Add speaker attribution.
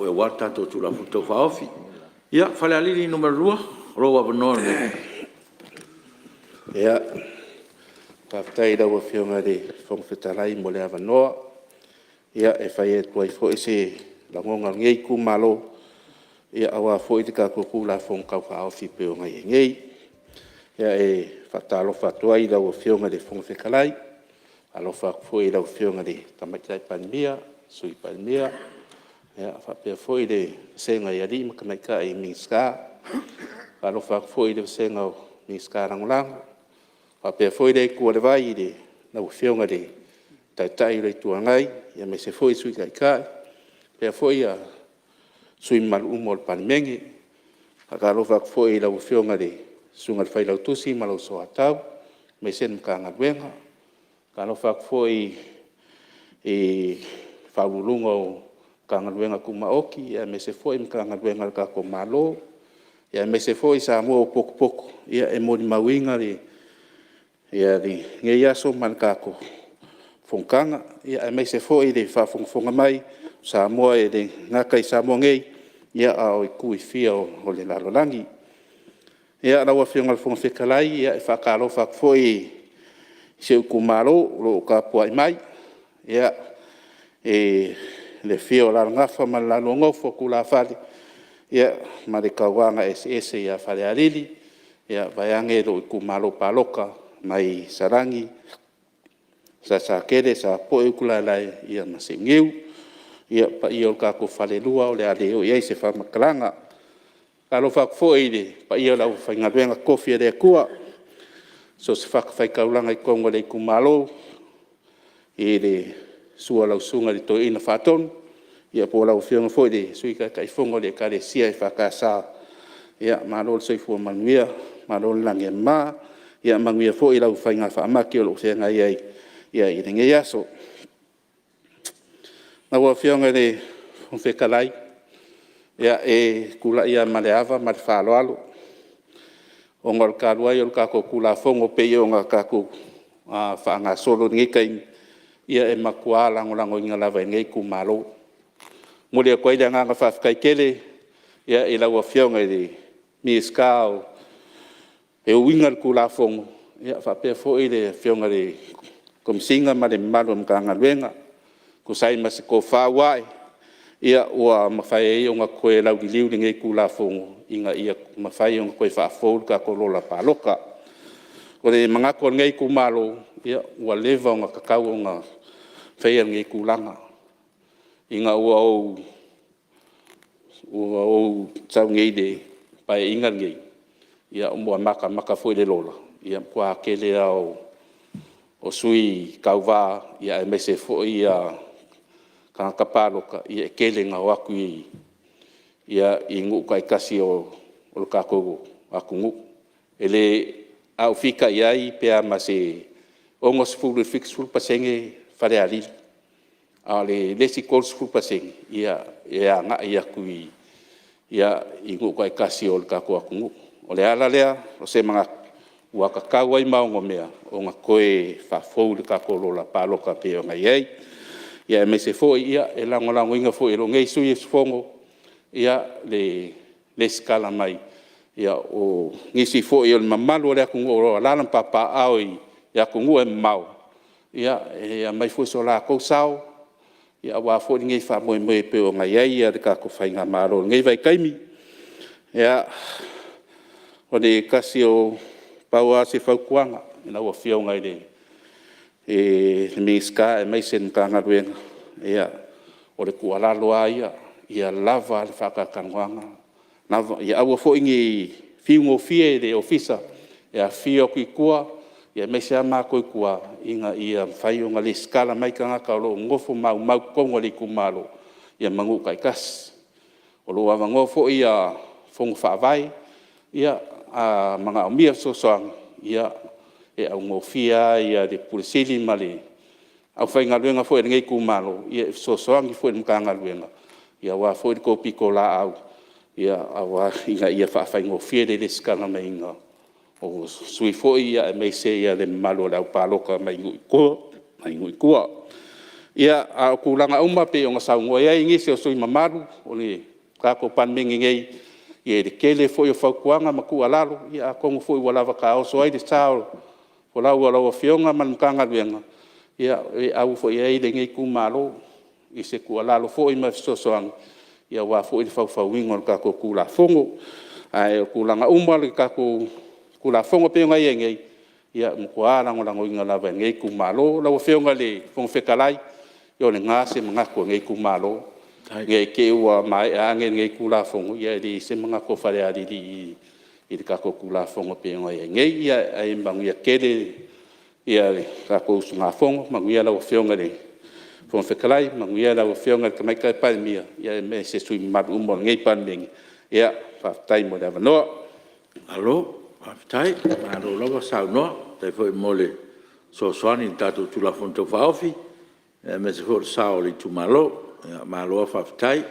Speaker 1: o e wata to tula futo faofi. Ia, fale alili numero 2, roa vanone.
Speaker 2: Ia, paftai da wa fionga de fong fetalai mo le avanoa. Ia, e fai e tuai fo ese langonga ngei ku malo. Ia, awa fo iti ka kuku la fong kau faofi peo ngai ngei. Ia, e fatalo fatuai da wa fionga de fong fetalai. Alo fa fo i da wa fionga de tamatai panmia, sui panmia. Ya, fa foi de senga ya di makanaika i minska. Alo fa foi de senga minska rangulang. Fa foi de ku le vai de na ufionga de tai le tuangai ya me se foi sui kai. Pe foi ya sui mal umol panmengi. Alo fa foi la ufionga de sunga fai la tusi malo so atau me sen kanga wenga. Alo fa foi e fa bulungo kanga luenga kumaoki, ia me se foi kanga luenga ka ko malo, ia me se foi sa mo poko poko, ia e moni mawinga ri, ia ri nge yaso man ka ko fongkanga, ia me se foi de fa fongfonga mai, sa mo e de ngakai sa mo ngei, ia au i kui fia o le lalolangi. Ia rawa fionga fong fekalai, ia e fa kalo fa foi se kumalo lo ka puai mai, ia e le fio la ngafa ma la ngofo kula fali ia ma de kawanga ss ia fale alili ia vayange lo ku malo paloka mai sarangi sa kede sa po kula lai ia masengeu ia pa ia ka ko fale lua o le ale o ia se fa maklanga kalo fa fo ile pa ia la fa ngabenga kofi de kua so se fa fa kaulanga i kongo le ku malo ile sua lau sunga di to ina faton ia po lau fionga foi de sui ka kai fongo le kare sia e fakasa ia malol soi fu manuia malol lange ma ia manguia foi lau fainga fa maki o se ngai ai ia i nge yaso na wa fionga de un fekalai ia e kula ia maleava mal falo alo o ngol kalua yo ka ko kula fongo pe yo nga ka ko fa nga solo ngi kai ia e makuala ngolango inga lava ngei ku malo mole ko ida nga fa kai kele ia ila wa fionga de miskao e wingal ku la fongo ia fa pe fo ile fionga de kom singa ma de malo mkanga wenga ku sai mas ko fa wai ia wa mafai yo nga ko la liu ngei ku la fongo inga ia mafai yo ko fa fo ka ko la paloka ko de manga ko ngei ku malo ia wa leva nga kakau nga fai ngi kulanga inga o tau ngi de pai inga ngi ia mo maka foi le lola ia kwa kele o sui kauva ia me se foi ia ka kapaloka ia kele nga waku ia ingu kai kasi o ka ko akungu ele au fika ia i pe ama se ongos fulu fix ful pasenge fare ali ale lesi kol sku paseng ia nga ia kui ia ingu kai kasiol ka ko aku ole ala lea o se manga wa ka kawai mau ngomea o nga koe fa fou ka ko la paloka pe o nga ia ia me se fo ia e lango inga fo ero ngei sui fongo ia le skala mai ia o ngisi fo ia mamalu le aku o la papa ai ia ku ngue mau ia mai fu so la ko sao ia wa fo ngai fa mo pe o ngai ia ka ko fainga maro ngai vai kaimi ia o de kasio paua se fa kuanga ina wa fio ngai de e miska e mai sen ka ngawen ia o de ku ala loa ia lava fa ka kangwanga na ia wa fo ngi fiungo fie de ofisa ia fio ki kua ia me se ama ko kua inga ia fai nga le skala mai ka ka lo ngofo mau ko ngoli ku malo ia mangu kai kas o lo ava ngofo ia fong fa vai ia a manga mia so so ia e au ngofia ia de pulisili mali au fai nga luenga fo ngai ku malo ia so so ngi fo nga nga luenga ia wa fo ko pikola au ia awa inga ia fa fai ngofia de skala mai nga o sui foi ia me se ia le malo la paloka mai ngui ko Ia a kulanga uma pe o ngasa ngoi ai ngi se sui mamaru o ni ka ko pan mingi ngai ye de kele fo yo fa kuanga maku alalo ia ko ngo fo wala va ka o so ai de sao ko la wala o fionga man kanga wenga ia e au fo ye de ngai ku malo i se ku alalo fo i ma so soang ia wa fo i fa fa wingo ka ko kula fongo ai kulanga uma le ka ko kula fongo pe ngai ngai ia mo ko ala ngolango inga la va ngai ku malo la o fionga le fong fekalai yo le ngase mga ko ngai ku malo ngai ke ua mai a ngai ku la fongo ia di se mga ko fare ali di ka ko ku la fongo pe ngai ia ai mbang ia kele ia ka ko sunga fongo manguia la o fionga le fong fekalai manguia la o fionga ka mai ka pa mia ia me se sui mat umbo ngai pan ming ia fa tai mo da no
Speaker 1: alo tai ma lo lo sa no te foi mole so soani tatu tu la fonto fa ofi me se for sa o li tu malo ma lo fa tai